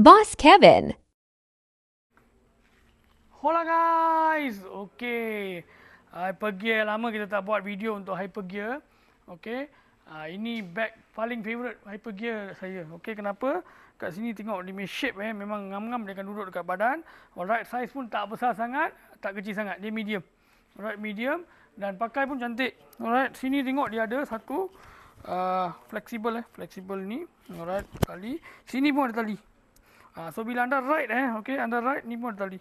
Boss Kevin. Hola guys, okay. Hypergear lama kita tak buat video untuk Hypergear. Okay. Ini bag paling favorite Hypergear saya. Okay, kenapa? Kat sini tengok dia punya shape memang ngam-ngam dia akan duduk dekat badan. Alright, size pun tak besar sangat, tak kecil sangat. Dia medium. Alright, medium dan pakai pun cantik. Alright, sini tengok dia ada satu flexible flexible ni. Alright, tali. Sini pun ada tali. So bila anda ride okay, anda ride ni pun ada tali.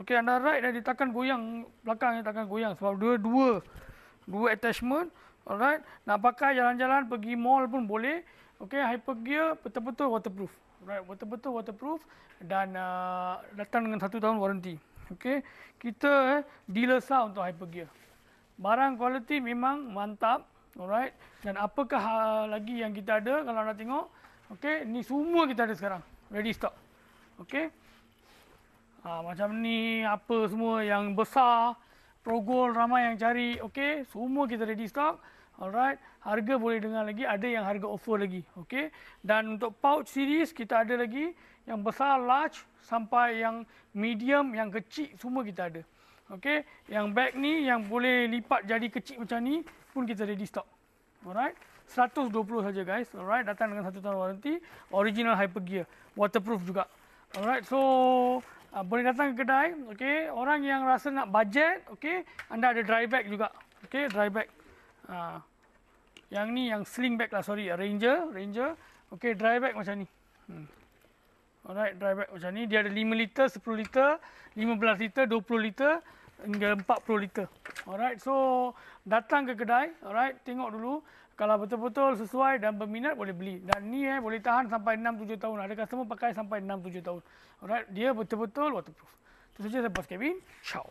Okey, anda ride dia takkan goyang belakang, takkan goyang sebab dua attachment. Alright, nak pakai jalan-jalan pergi mall pun boleh. Okey, Hypergear betul-betul waterproof. Alright, betul-betul waterproof dan datang dengan 1 tahun warranty. Okey, kita dealer sah untuk Hypergear. Barang kualiti memang mantap. Alright, dan apakah lagi yang kita ada kalau anda tengok? Okey, ni semua kita ada sekarang. Ready stock. Okey. Macam ni apa semua yang besar, Pro Gold ramai yang cari. Okey, semua kita ready stock. Alright, harga boleh dengar lagi, ada yang harga offer lagi. Okey. Dan untuk pouch series kita ada lagi yang besar, large sampai yang medium, yang kecil semua kita ada. Okey, yang bag ni yang boleh lipat jadi kecil macam ni pun kita ready stock. Alright. 120 saja guys. Alright, datang dengan 1 tahun warranty, original Hypergear, waterproof juga. Alright, so boleh datang ke kedai. Okey, orang yang rasa nak budget, okey, anda ada dry bag juga. Okey, dry bag. Yang ni yang sling bag lah, sorry, Ranger. Okey, dry bag macam ni. Alright, dry bag macam ni. Dia ada 5 liter, 10 liter, 15 liter, 20 liter hingga 40 liter. Alright, so datang ke kedai. Alright, tengok dulu. Kalau betul-betul sesuai dan berminat boleh beli. Dan ni boleh tahan sampai 6-7 tahun. Ada customer pakai sampai 6-7 tahun. Alright, dia betul-betul waterproof. Itu saja saya Boss Kevin. Ciao.